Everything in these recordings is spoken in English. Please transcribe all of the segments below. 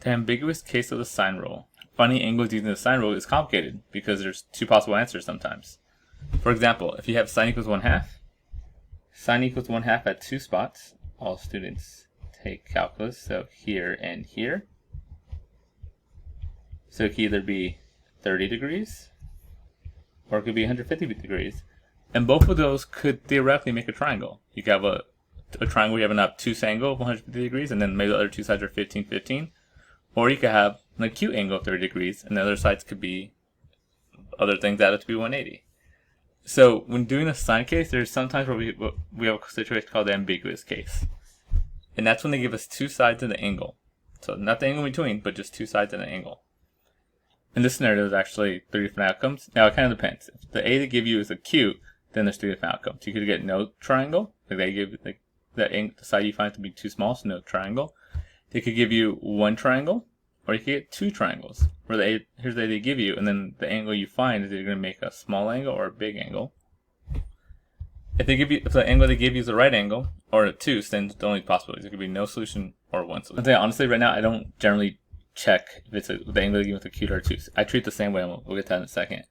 The ambiguous case of the sine rule. Finding angles using the sine rule is complicated because there's two possible answers sometimes. For example, if you have sine equals 1/2, sine equals 1/2 at two spots. All students take calculus, so here and here. So it could either be 30 degrees or it could be 150 degrees. And both of those could theoretically make a triangle. You could have a triangle where you have an obtuse angle of 150 degrees and then maybe the other two sides are 15-15. Or you could have an acute angle of 30 degrees and the other sides could be other things added to be 180. So when doing a sine case, there's sometimes where we have a situation called the ambiguous case. And that's when they give us two sides of the angle. So not the angle in between, but just two sides of the angle. In this scenario, there's actually 3 different outcomes. Now, it kind of depends. If the A they give you is acute, then there's 3 different outcomes. You could get no triangle. Like they give the side you find to be too small, so no triangle. They could give you one triangle, or you could get 2 triangles. Where here's the A they give you, and then the angle you find is either going to make a small angle or a big angle. If the angle they give you is a right angle or an obtuse, then the only possibilities. There could be no solution or one solution. I'll tell you, honestly, right now I don't generally check if it's the angle they give with acute or obtuse. I treat the same way. We'll get to that in a second.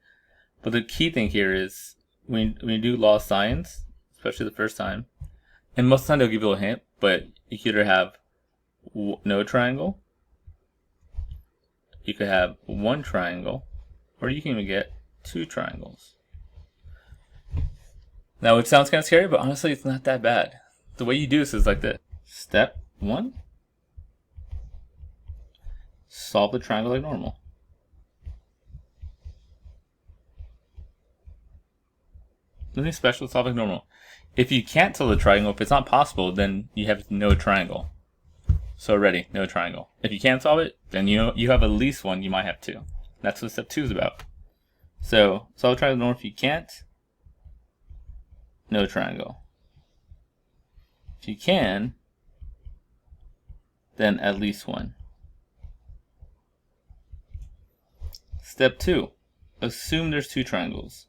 But the key thing here is when you do law of sines, especially the first time, and most of the time they'll give you a hint, but you could either have no triangle, you could have one triangle, or you can even get 2 triangles. Now it sounds kind of scary, but honestly it's not that bad. The way you do this is like this. Step 1, solve the triangle like normal. Nothing special, solve like normal. If you can't solve the triangle, if it's not possible, then you have no triangle. So ready, no triangle. If you can't solve it, then you have at least one, you might have 2. That's what step 2 is about. So solve the triangle normal. If you can't, no triangle. If you can, then at least one. Step 2, assume there's 2 triangles.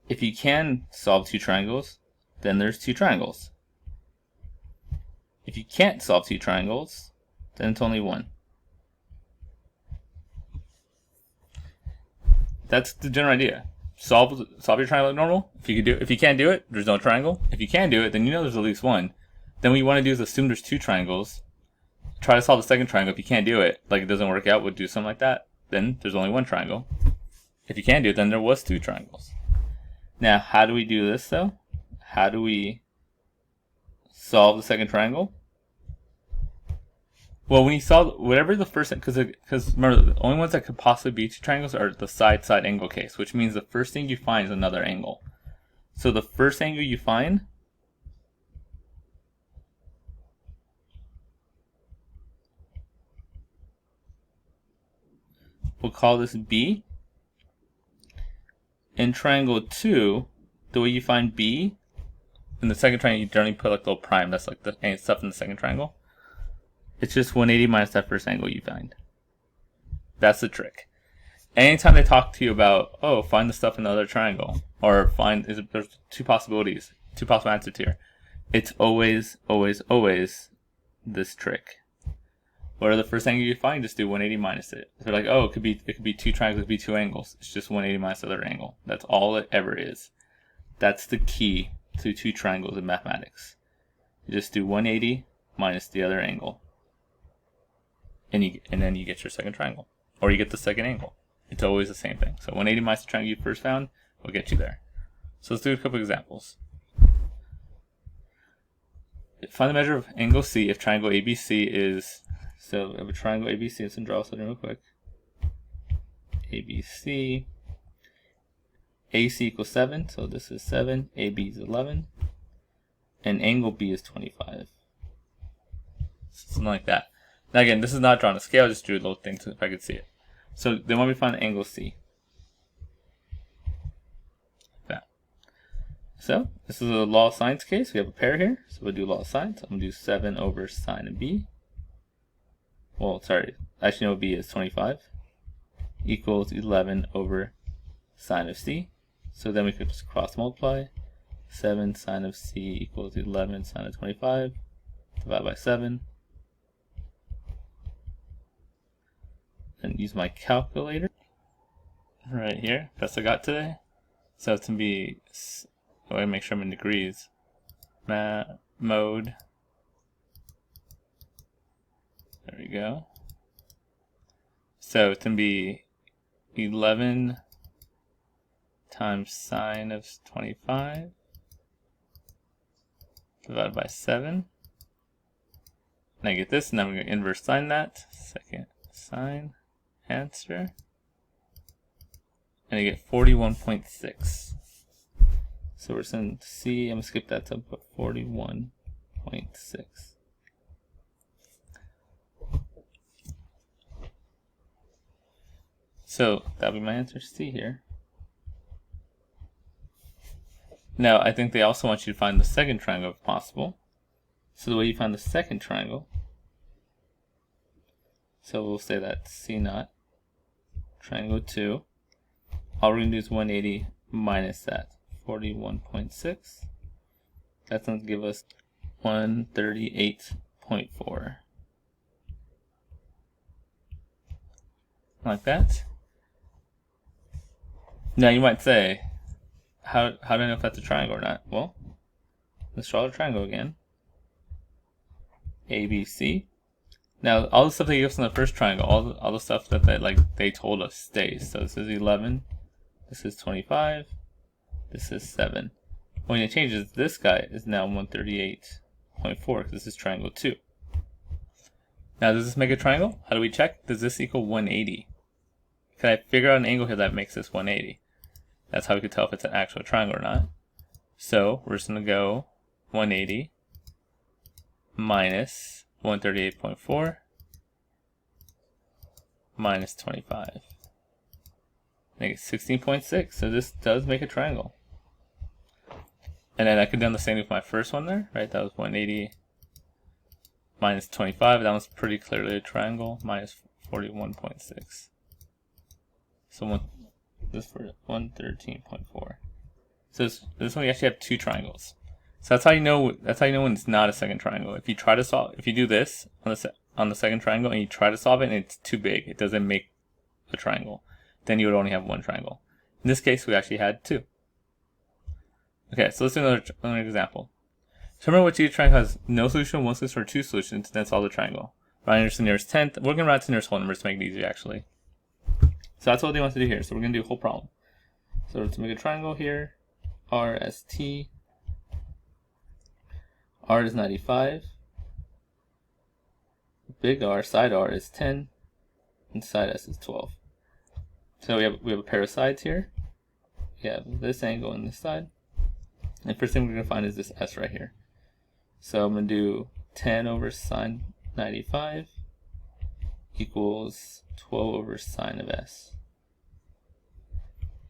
If you can solve 2 triangles, then there's 2 triangles. If you can't solve 2 triangles, then it's only one. That's the general idea. Solve your triangle like normal. If you can't do it, there's no triangle. If you can do it, then you know there's at least one. Then what you want to do is assume there's 2 triangles. Try to solve the second triangle. If you can't do it, like it doesn't work out, we'll do something like that. Then there's only one triangle. If you can do it, then there was 2 triangles. Now, how do we do this though? How do we solve the second triangle? Well, when you solve whatever the first, because remember, the only ones that could possibly be 2 triangles are the side-side angle case, which means the first thing you find is another angle. So the first angle you find we'll call this B. In triangle 2, the way you find B, in the second triangle you generally put like a little prime, that's like the stuff in the second triangle. It's just 180 minus that first angle you find. That's the trick. Anytime they talk to you about, oh, find the stuff in the other triangle, or there's 2 possibilities, 2 possible answers here, it's always, always, always this trick. What are the first angle you find? Just do 180 minus it. So they're like, oh, it could be 2 triangles, it could be 2 angles. It's just 180 minus the other angle. That's all it ever is. That's the key to 2 triangles in mathematics. You just do 180 minus the other angle. And then you get your second triangle. Or you get the second angle. It's always the same thing. So 180 minus the triangle you first found will get you there. So let's do a couple examples. Find the measure of angle C if triangle ABC is... So we have a triangle ABC. Let's draw something real quick. ABC. AC equals 7. So this is 7. AB is 11. And angle B is 25. Something like that. Now again, this is not drawn to scale. I just drew a little thing if I could see it. So then when we find the angle C. Like that. So this is a law of sines case. We have a pair here. So we'll do law of sines. I'm going to do 7 over sine of B. Well, sorry. Actually, no, B is 25. Equals 11 over sine of C. So then we could just cross multiply. 7 sine of c equals 11 sine of 25 divided by 7. And use my calculator right here, best I got today. So it's going to be, I want to make sure I'm in degrees. Mode. There we go. So it's going to be 11 times sine of 25 divided by 7. And I get this, and then we're going to inverse sine that. Second sine answer. And I get 41.6. So we're saying C, I'm going to skip that to 41.6. So that'll be my answer C here. Now I think they also want you to find the second triangle if possible. So the way you find the second triangle, so we'll say that C naught, triangle 2, all we're going to do is 180 minus that, 41.6. That's going to give us 138.4. Like that. Now you might say, how do I know if that's a triangle or not? Well, let's draw the triangle again. ABC. Now all the stuff they gave us in the first triangle, all the stuff that they told us stays. So this is 11, this is 25, this is 7. What it changes, this guy is now 138.4 because this is triangle 2. Now does this make a triangle? How do we check? Does this equal 180? Can I figure out an angle here that makes this 180? That's how we could tell if it's an actual triangle or not. So we're just going to go 180 minus 138.4 minus 25. Make it 16.6. So this does make a triangle. And then I could do the same with my first one there, right? That was 180 minus 25. That was pretty clearly a triangle, minus 41.6. So this for 113.4. So this one we actually have two triangles. So that's how you know. That's how you know when it's not a second triangle. If you try to solve, if you do this on the second triangle and you try to solve it and it's too big, it doesn't make a triangle, then you would only have one triangle. In this case, we actually had two. Okay, so let's do another example. So remember what each triangle has no solution, one solution, or two solutions, and that's all the triangle. Round to the nearest tenth. We're going to round to the nearest whole numbers to make it easy, actually. So that's what they want to do here. So we're going to do a whole problem. So to make a triangle here, RST. R is 95. Big R, side R is 10. And side S is 12. So we have a pair of sides here. We have this angle and this side. And first thing we're going to find is this S right here. So I'm going to do 10 over sine 95 equals 12 over sine of S.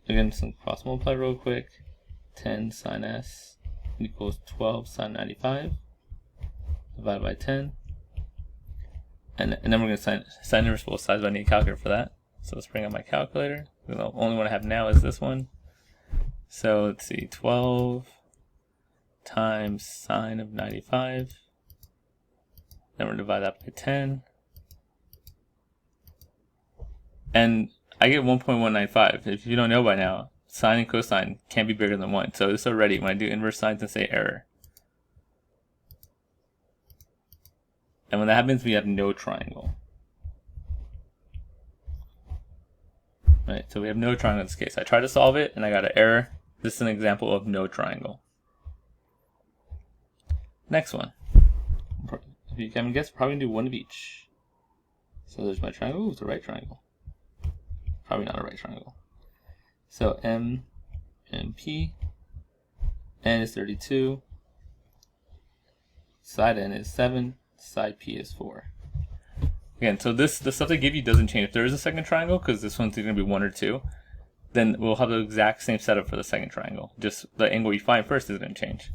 Again, some cross multiply real quick. 10 sine S equals 12 sine 95 divided by 10. And then we're going to sine inverse both sides, but I need a calculator for that. So let's bring up my calculator. The only one I have now is this one. So let's see, 12 times sine of 95. Then we're going to divide that by 10. And I get 1.195. If you don't know by now, sine and cosine can't be bigger than 1. So this already, when I do inverse sines and say error. And when that happens, we have no triangle. Right, so we have no triangle in this case. I tried to solve it and I got an error. This is an example of no triangle. Next one. If you can guess, we're probably going to do one of each. So there's my triangle. Ooh, it's a right triangle. Probably not a right triangle. So M and P. N is 32. Side N is 7. Side P is 4. Again, so the stuff they give you doesn't change. If there is a second triangle, because this one's going to be 1 or 2, then we'll have the exact same setup for the second triangle. Just the angle you find first is going to change.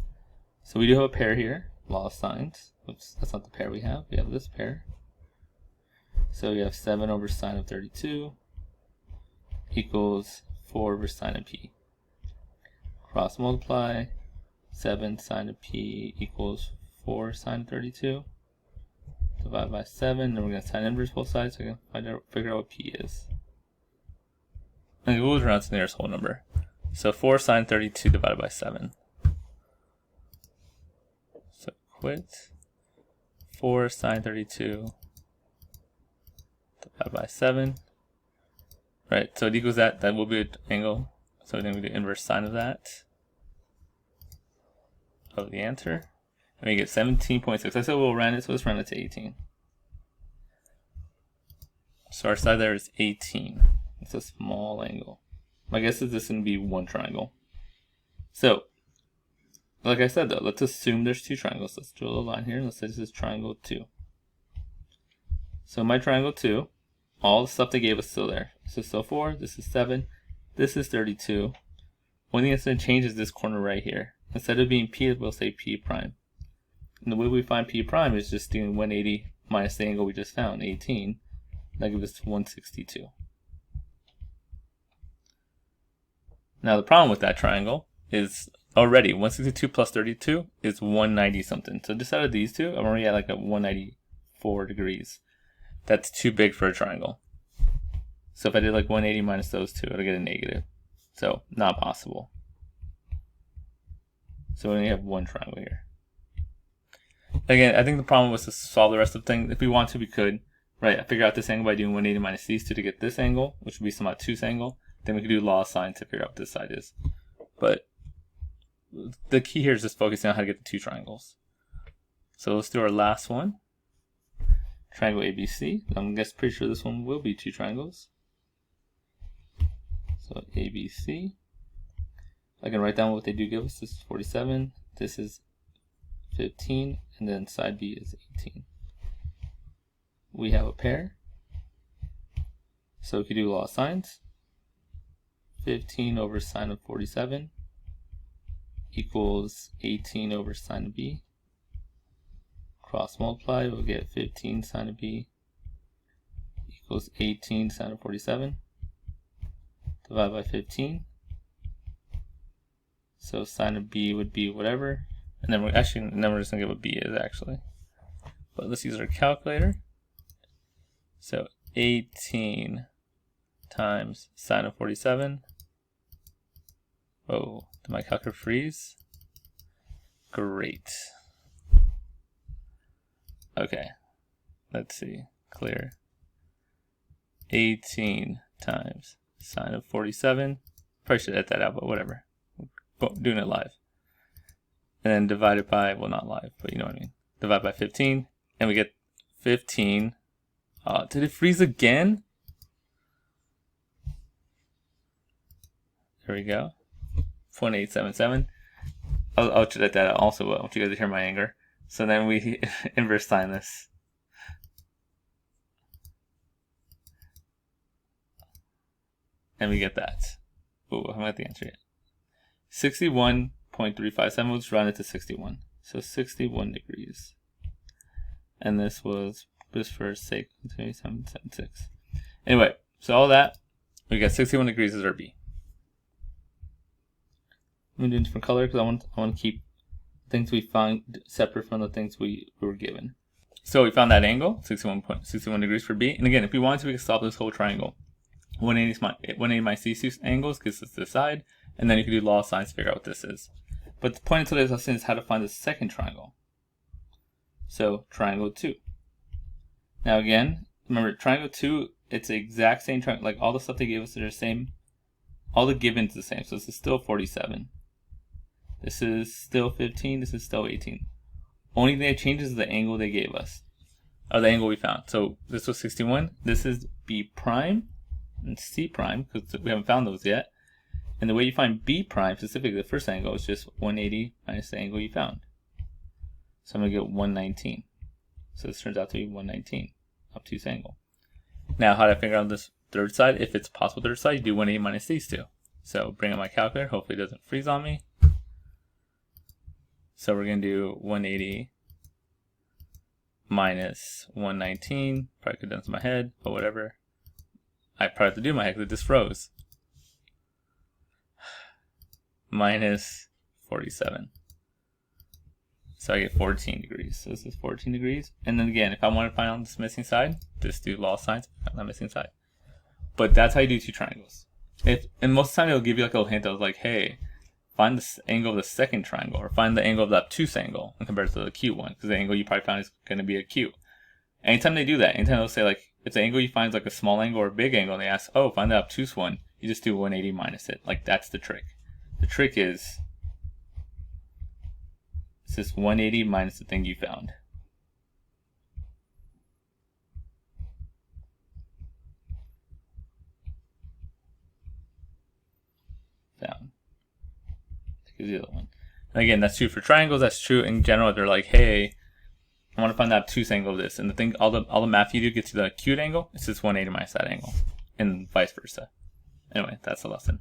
So we do have a pair here, law of sines. Oops, that's not the pair we have. We have this pair. So we have 7 over sine of 32 equals 4 over sine of P. Cross multiply, 7 sine of p equals 4 sine of 32. Divide by 7, then we're going to sine inverse both sides so I can figure out what p is. And it goes around to the nearest whole number. So 4 sine 32 divided by 7. So quit. 4 sine 32 divided by 7. Right, so it equals that. That will be an angle. So then we do inverse sine of that. Of the answer. And we get 17.6. I said we'll round it, so let's round it to 18. So our side there is 18. It's a small angle. My guess is this is going to be one triangle. So, like I said though, let's assume there's two triangles. Let's draw a line here. Let's say this is triangle 2. So my triangle 2, all the stuff they gave us is still there. This is still 4, this is 7, this is 32. One thing that's going to change is this corner right here. Instead of being p, we'll say p prime. And the way we find p prime is just doing 180 minus the angle we just found, 18. That gives us 162. Now the problem with that triangle is already 162 plus 32 is 190 something. So just out of these two, I'm already at like a 194 degrees. That's too big for a triangle. So if I did like 180 minus those two, it'll get a negative. So not possible. So we only have one triangle here. Again, I think the problem was to solve the rest of the thing. If we want to, we could. Right, I figure out this angle by doing 180 minus these two to get this angle, which would be some obtuse angle. Then we could do law of sine to figure out what this side is. But the key here is just focusing on how to get the two triangles. So let's do our last one. Triangle ABC. I'm pretty sure this one will be two triangles. So ABC. I can write down what they do give us. This is 47. This is 15. And then side B is 18. We have a pair. So we could do law of sines. 15 over sine of 47 equals 18 over sine of B. Cross multiply, we'll get 15 sine of B equals 18 sine of 47. Divide by 15. So sine of B would be whatever. And then we're just gonna get what B is actually. But let's use our calculator. So 18 times sine of 47. Whoa, did my calculator freeze? Great. Okay, let's see, clear. 18 times sine of 47. Probably should edit that out, but whatever. Doing it live. And then divided by, well, not live, but you know what I mean. Divide by 15, and we get 15. Did it freeze again? There we go. 0.877. I'll edit that out also. I want you guys to hear my anger. So then we inverse sine this. And we get that. Ooh, I haven't got the answer yet. 61.357, let's round it to 61. So 61 degrees. And this was, just for sake, 2776. Anyway, so all that, we got 61 degrees as our B. I'm going to do a different color because I want to keep things we found separate from the things we were given. So we found that angle, 61 degrees for B. And again, if we wanted to, we could solve this whole triangle. 180 minus these two angles gives us this side, and then you can do law of sines to figure out what this is. But the point of today's lesson is how to find the second triangle. So triangle 2. Now again, remember triangle 2, it's the exact same triangle. Like all the stuff they gave us are the same. All the givens the same. So this is still 47. This is still 15. This is still 18. Only thing that changes is the angle they gave us, or the angle we found. So this was 61. This is B prime and C prime because we haven't found those yet. And the way you find B prime, specifically the first angle, is just 180 minus the angle you found. So I'm going to get 119. So this turns out to be 119, obtuse angle. Now, how do I figure out this third side? If it's a possible third side, you do 180 minus these two. So bring up my calculator. Hopefully it doesn't freeze on me. So we're going to do 180 minus 119. Probably could have done this in my head, but whatever. I probably have to do my head because it just froze. Minus 47. So I get 14 degrees. So this is 14 degrees. And then again, if I want to find out this missing side, just do law of sines, find that missing side. But that's how you do two triangles. And most of the time it'll give you like a little hint of like, hey, find the angle of the second triangle, or find the angle of the obtuse angle and compare it to the acute one, because the angle you probably found is going to be acute. Anytime they do that, anytime they'll say like, if the angle you find is like a small angle or a big angle, and they ask, oh, find the obtuse one, you just do 180 minus it. Like, that's the trick. The trick is, it's just 180 minus the thing you found. Here's the other one. And again, that's true for triangles. That's true in general. They're like, hey, I want to find the obtuse angle of this, and the thing, all the math you do gets to the acute angle. It's just 180 minus that angle, and vice versa. Anyway, that's the lesson.